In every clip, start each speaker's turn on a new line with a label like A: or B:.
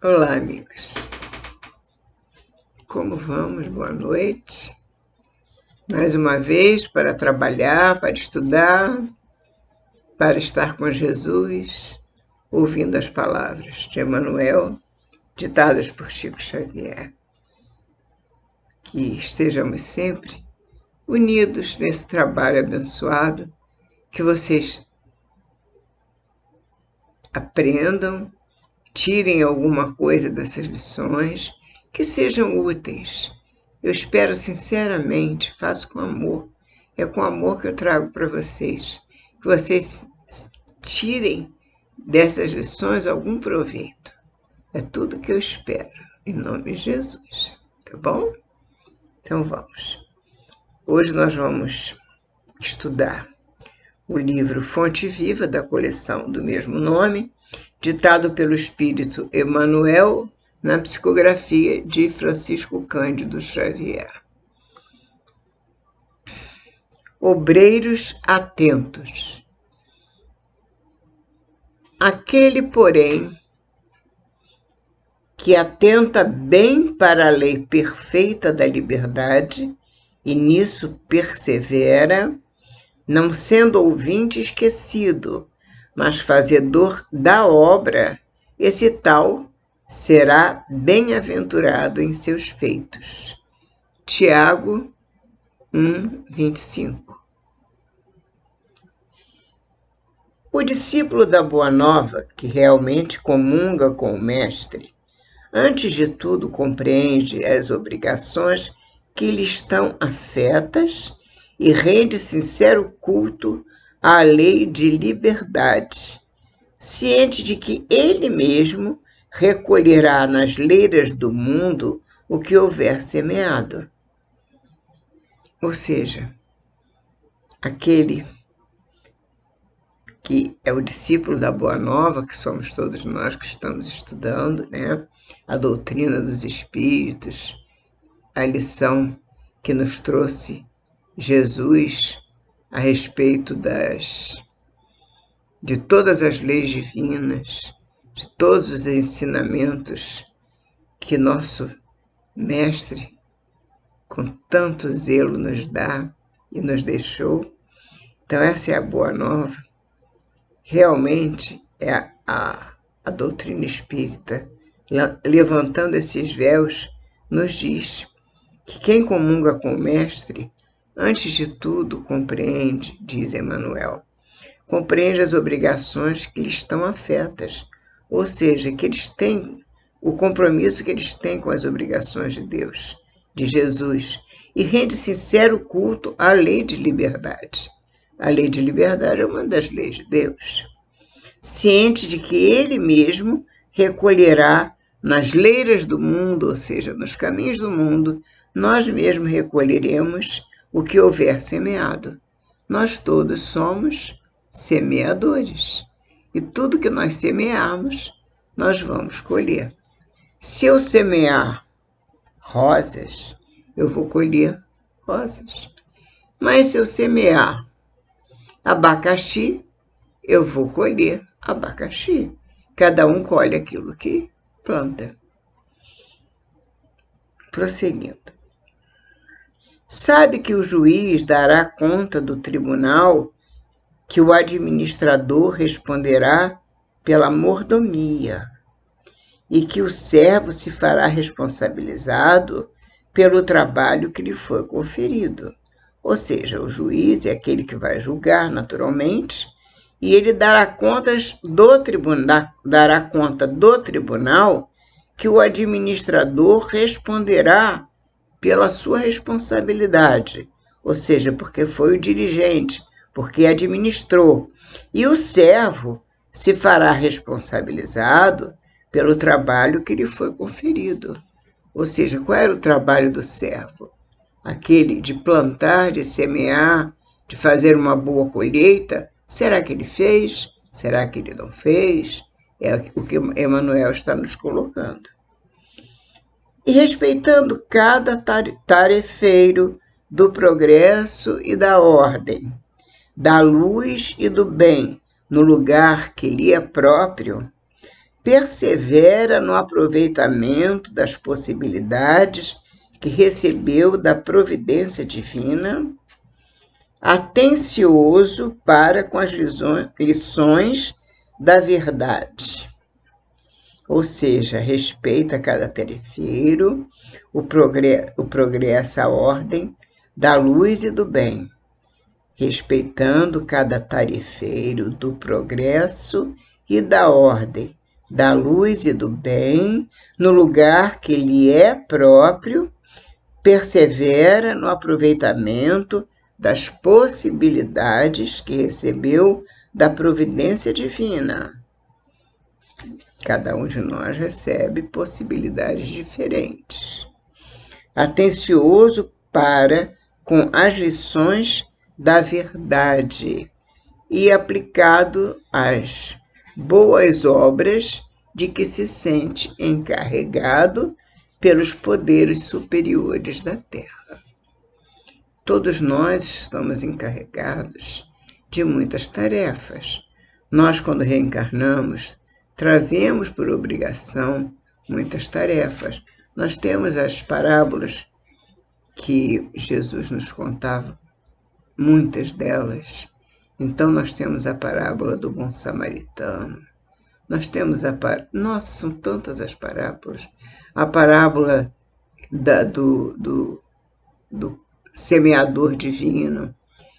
A: Olá, amigos. Como vamos? Boa noite. Mais uma vez para trabalhar, para estudar, para estar com Jesus, ouvindo as palavras de Emmanuel, ditadas por Chico Xavier. Que estejamos sempre unidos nesse trabalho abençoado, que vocês aprendam, tirem alguma coisa dessas lições, que sejam úteis. Eu espero sinceramente, faço com amor. É com amor que eu trago para vocês. Que vocês tirem dessas lições algum proveito. É tudo que eu espero, em nome de Jesus. Tá bom? Então vamos. Hoje nós vamos estudar o livro Fonte Viva, da coleção do mesmo nome, ditado pelo Espírito Emmanuel, na psicografia de Francisco Cândido Xavier. Obreiros atentos. Aquele, porém, que atenta bem para a lei perfeita da liberdade e nisso persevera, não sendo ouvinte esquecido, mas fazedor da obra, esse tal será bem-aventurado em seus feitos. Tiago 1:25. O discípulo da Boa Nova, que realmente comunga com o Mestre, antes de tudo compreende as obrigações que lhe estão afetas e rende sincero culto à lei de liberdade, ciente de que ele mesmo recolherá nas leiras do mundo o que houver semeado. Ou seja, aquele que é o discípulo da Boa Nova, que somos todos nós que estamos estudando, né? A doutrina dos Espíritos, a lição que nos trouxe Jesus a respeito de todas as leis divinas, de todos os ensinamentos que nosso Mestre, com tanto zelo, nos dá e nos deixou. Então, essa é a Boa Nova. Realmente é a doutrina espírita, levantando esses véus, nos diz que quem comunga com o Mestre, antes de tudo, compreende, diz Emmanuel, compreende as obrigações que lhes estão afetas, ou seja, que eles têm o compromisso que eles têm com as obrigações de Deus, de Jesus, e rende sincero culto à lei de liberdade. A lei de liberdade é uma das leis de Deus. Ciente de que ele mesmo recolherá nas leiras do mundo, ou seja, nos caminhos do mundo, nós mesmos recolheremos o que houver semeado. Nós todos somos semeadores. E tudo que nós semearmos, nós vamos colher. Se eu semear rosas, eu vou colher rosas. Mas se eu semear abacaxi, eu vou colher abacaxi. Cada um colhe aquilo que planta. Prosseguindo. Sabe que o juiz dará conta do tribunal, que o administrador responderá pela mordomia, e que o servo se fará responsabilizado pelo trabalho que lhe foi conferido. Ou seja, o juiz é aquele que vai julgar naturalmente, e ele dará conta do tribunal, que o administrador responderá pela sua responsabilidade, ou seja, porque foi o dirigente, porque administrou. E o servo se fará responsabilizado pelo trabalho que lhe foi conferido. Ou seja, qual era o trabalho do servo? Aquele de plantar, de semear, de fazer uma boa colheita. Será que ele fez? Será que ele não fez? É o que Emmanuel está nos colocando. E respeitando cada tarefeiro do progresso e da ordem, da luz e do bem, no lugar que lhe é próprio, persevera no aproveitamento das possibilidades que recebeu da providência divina, atencioso para com as lições da verdade. Ou seja, respeita cada tarefeiro, o progresso, a ordem da luz e do bem, respeitando cada tarefeiro do progresso e da ordem, da luz e do bem, no lugar que lhe é próprio, persevera no aproveitamento das possibilidades que recebeu da providência divina. Cada um de nós recebe possibilidades diferentes. Atencioso para com as lições da verdade e aplicado às boas obras de que se sente encarregado pelos poderes superiores da Terra. Todos nós estamos encarregados de muitas tarefas. Nós, quando reencarnamos, trazemos por obrigação muitas tarefas. Nós temos as parábolas que Jesus nos contava, muitas delas. Então, nós temos a parábola do bom samaritano. Nós temos Nossa, são tantas as parábolas. A parábola do semeador divino,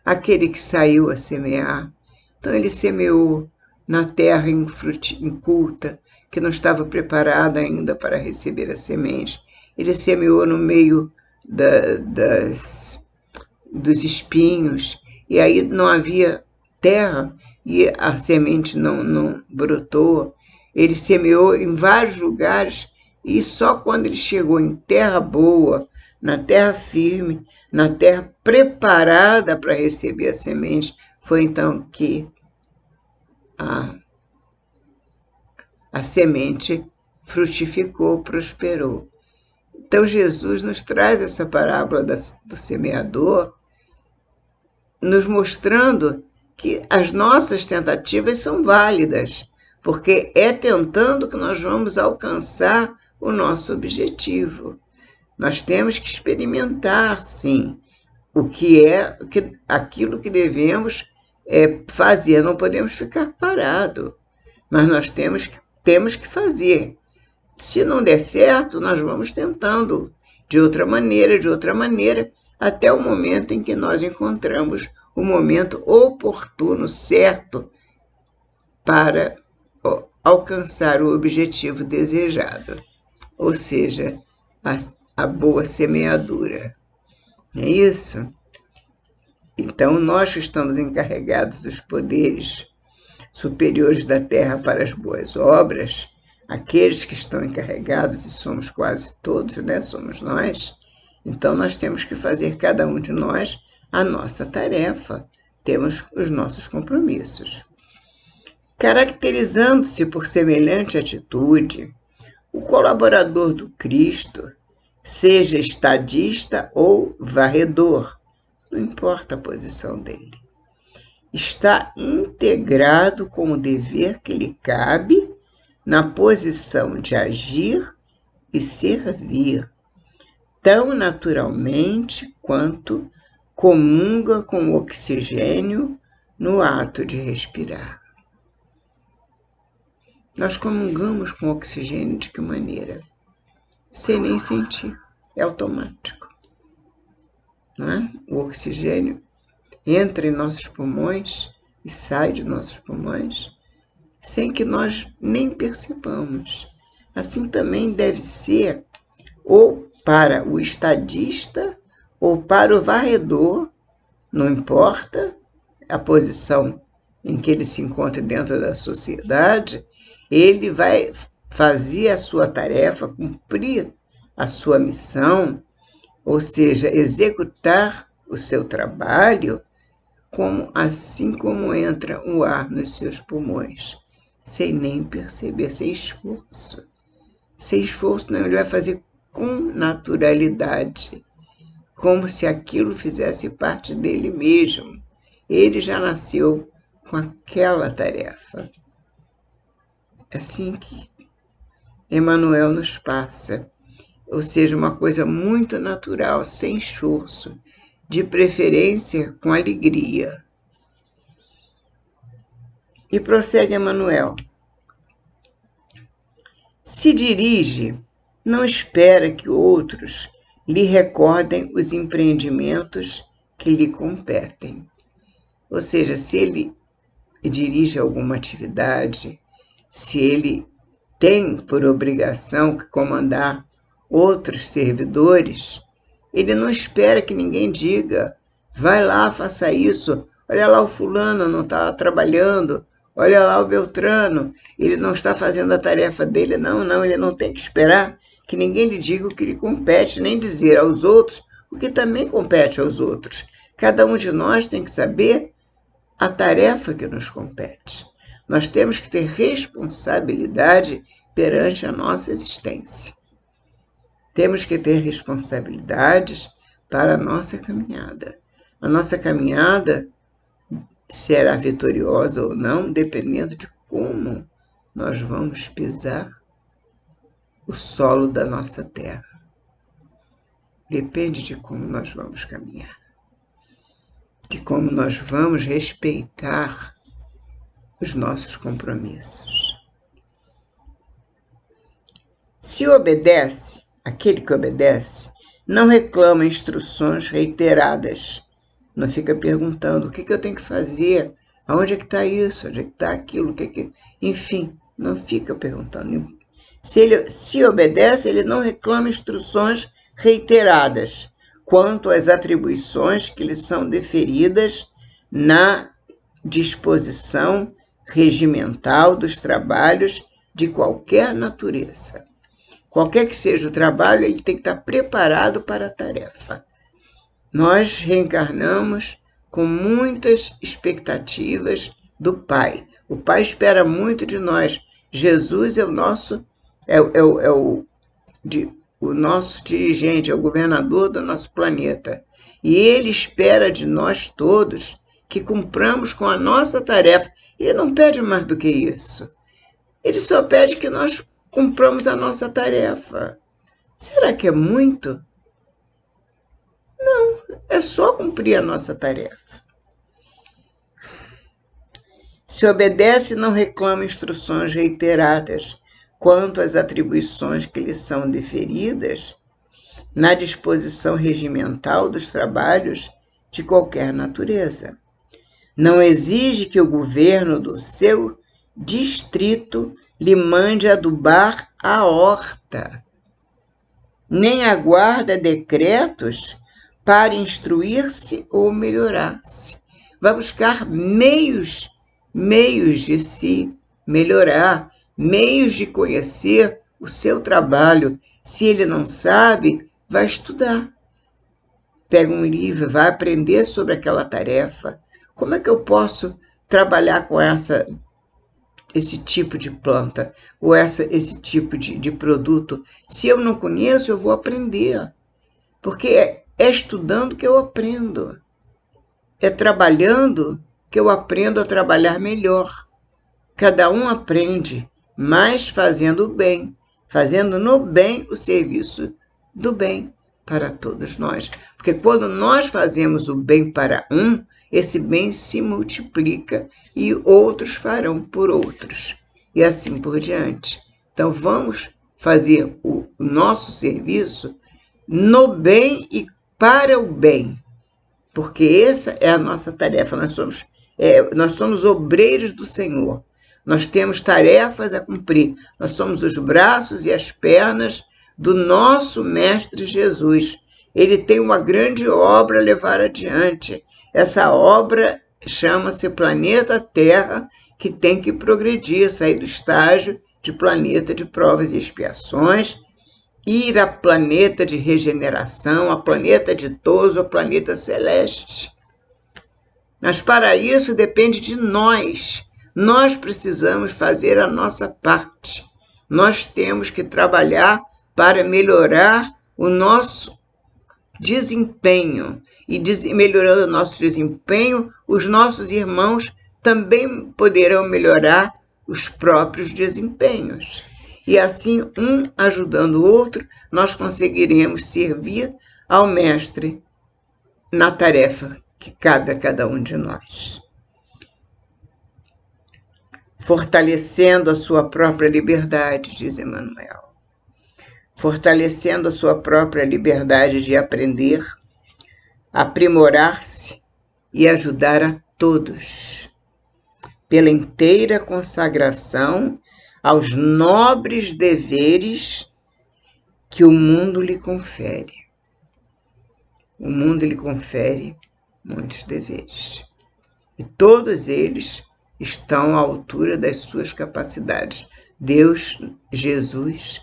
A: aquele que saiu a semear. Então, ele semeou na terra inculta, que não estava preparada ainda para receber a semente. Ele semeou no meio dos espinhos, e aí não havia terra, e a semente não brotou. Ele semeou em vários lugares, e só quando ele chegou em terra boa, na terra firme, na terra preparada para receber a semente, foi então que a semente frutificou, prosperou. Então, Jesus nos traz essa parábola do semeador, nos mostrando que as nossas tentativas são válidas, porque é tentando que nós vamos alcançar o nosso objetivo. Nós temos que experimentar, sim, aquilo que devemos fazer. Não podemos ficar parados, mas nós temos que fazer. Se não der certo, nós vamos tentando de outra maneira, até o momento em que nós encontramos o momento oportuno, certo, para alcançar o objetivo desejado, ou seja, a boa semeadura. É isso? Então, nós que estamos encarregados dos poderes superiores da Terra para as boas obras, aqueles que estão encarregados, e somos quase todos, né? Somos nós, então nós temos que fazer, cada um de nós, a nossa tarefa, temos os nossos compromissos. Caracterizando-se por semelhante atitude, o colaborador do Cristo, seja estadista ou varredor, não importa a posição dele, está integrado com o dever que lhe cabe na posição de agir e servir, tão naturalmente quanto comunga com o oxigênio no ato de respirar. Nós comungamos com o oxigênio de que maneira? Sem nem sentir, é automático. Não é? O oxigênio entra em nossos pulmões e sai de nossos pulmões sem que nós nem percebamos. Assim também deve ser ou para o estadista ou para o varredor, não importa a posição em que ele se encontra dentro da sociedade, ele vai fazer a sua tarefa, cumprir a sua missão, ou seja, executar o seu trabalho, assim como entra o ar nos seus pulmões, sem nem perceber, sem esforço. Sem esforço, não, ele vai fazer com naturalidade, como se aquilo fizesse parte dele mesmo. Ele já nasceu com aquela tarefa. Assim que Emmanuel nos passa. Ou seja, uma coisa muito natural, sem esforço, de preferência com alegria. E prossegue Emmanuel. Se dirige, não espera que outros lhe recordem os empreendimentos que lhe competem. Ou seja, se ele dirige alguma atividade, se ele tem por obrigação comandar outros servidores, ele não espera que ninguém diga, vai lá, faça isso, olha lá o fulano não está trabalhando, olha lá o Beltrano, ele não está fazendo a tarefa dele. Não, ele não tem que esperar que ninguém lhe diga o que lhe compete, nem dizer aos outros o que também compete aos outros. Cada um de nós tem que saber a tarefa que nos compete. Nós temos que ter responsabilidade perante a nossa existência. Temos que ter responsabilidades para a nossa caminhada. A nossa caminhada será vitoriosa ou não, dependendo de como nós vamos pisar o solo da nossa terra. Depende de como nós vamos caminhar, de como nós vamos respeitar os nossos compromissos. Se obedece, aquele que obedece, não reclama instruções reiteradas. Não fica perguntando o que eu tenho que fazer, aonde é que está isso, onde é que está aquilo, enfim, não fica perguntando. Se obedece, ele não reclama instruções reiteradas quanto às atribuições que lhe são deferidas na disposição regimental dos trabalhos de qualquer natureza. Qualquer que seja o trabalho, ele tem que estar preparado para a tarefa. Nós reencarnamos com muitas expectativas do Pai. O Pai espera muito de nós. Jesus é o nosso dirigente, é o governador do nosso planeta. E ele espera de nós todos que cumpramos com a nossa tarefa. Ele não pede mais do que isso. Ele só pede que nós cumpramos a nossa tarefa. Será que é muito? Não, é só cumprir a nossa tarefa. Se obedece, não reclama instruções reiteradas quanto às atribuições que lhe são deferidas na disposição regimental dos trabalhos de qualquer natureza. Não exige que o governo do seu distrito lhe mande adubar a horta, nem aguarda decretos para instruir-se ou melhorar-se. Vai buscar meios de se melhorar, meios de conhecer o seu trabalho. Se ele não sabe, vai estudar. Pega um livro, vai aprender sobre aquela tarefa. Como é que eu posso trabalhar com esse tipo de planta ou esse tipo de produto? Se eu não conheço, eu vou aprender. Porque é estudando que eu aprendo. É trabalhando que eu aprendo a trabalhar melhor. Cada um aprende mais fazendo o bem, fazendo no bem o serviço do bem para todos nós. Porque quando nós fazemos o bem para um, esse bem se multiplica e outros farão por outros. E assim por diante. Então vamos fazer o nosso serviço no bem e para o bem. Porque essa é a nossa tarefa. Nós somos obreiros do Senhor. Nós temos tarefas a cumprir. Nós somos os braços e as pernas do nosso Mestre Jesus. Ele tem uma grande obra a levar adiante. Essa obra chama-se planeta Terra, que tem que progredir, sair do estágio de planeta de provas e expiações, ir a planeta de regeneração, a planeta ditoso, a planeta celeste. Mas para isso depende de nós. Nós precisamos fazer a nossa parte. Nós temos que trabalhar para melhorar o nosso desempenho. E melhorando o nosso desempenho, os nossos irmãos também poderão melhorar os próprios desempenhos. e assim, um ajudando o outro, nós conseguiremos servir ao Mestre na tarefa que cabe a cada um de nós. Fortalecendo a sua própria liberdade, diz Emmanuel. Fortalecendo a sua própria liberdade de aprender, aprimorar-se e ajudar a todos, pela inteira consagração aos nobres deveres que o mundo lhe confere. O mundo lhe confere muitos deveres, e todos eles estão à altura das suas capacidades. Deus, Jesus,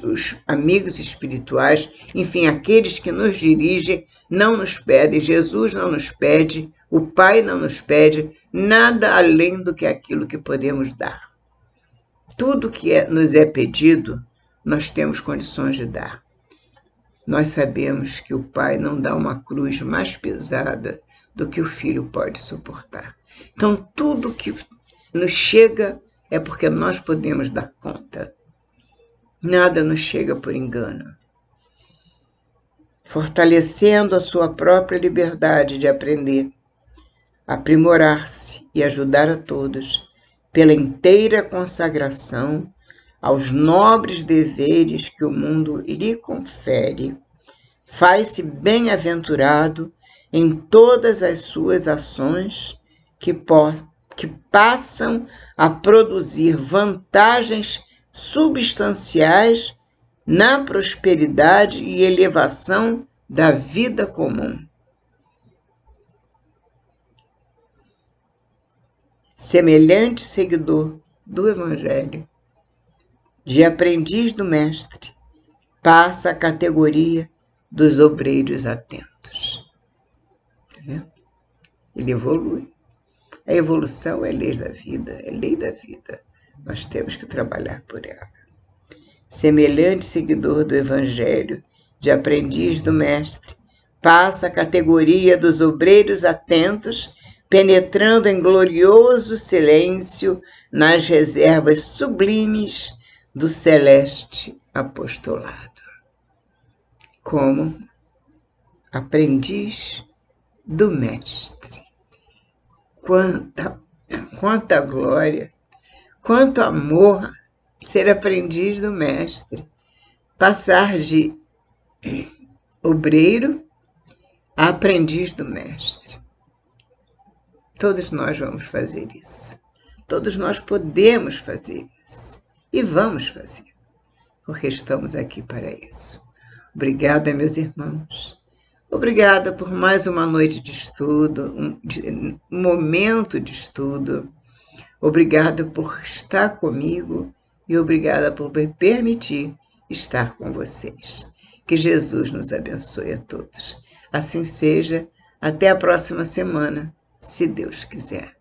A: os amigos espirituais, enfim, aqueles que nos dirigem, não nos pedem, Jesus não nos pede, o Pai não nos pede nada além do que aquilo que podemos dar. Tudo que nos é pedido, nós temos condições de dar. Nós sabemos que o Pai não dá uma cruz mais pesada do que o Filho pode suportar. Então, tudo que nos chega é porque nós podemos dar conta. Nada nos chega por engano. Fortalecendo a sua própria liberdade de aprender, aprimorar-se e ajudar a todos, pela inteira consagração aos nobres deveres que o mundo lhe confere, faz-se bem-aventurado em todas as suas ações que passam a produzir vantagens substanciais na prosperidade e elevação da vida comum. Semelhante seguidor do Evangelho, de aprendiz do Mestre, passa a categoria dos obreiros atentos. Ele evolui. A evolução é lei da vida, é lei da vida. Nós temos que trabalhar por ela. Semelhante seguidor do Evangelho, de aprendiz do Mestre, passa a categoria dos obreiros atentos, penetrando em glorioso silêncio nas reservas sublimes do celeste apostolado. Como aprendiz do Mestre. Quanta glória, quanto amor ser aprendiz do Mestre. Passar de obreiro a aprendiz do Mestre. Todos nós vamos fazer isso. Todos nós podemos fazer isso. E vamos fazer, porque estamos aqui para isso. Obrigada, meus irmãos. Obrigada por mais uma noite de estudo, um momento de estudo. Obrigada por estar comigo e obrigada por me permitir estar com vocês. Que Jesus nos abençoe a todos. Assim seja. Até a próxima semana, se Deus quiser.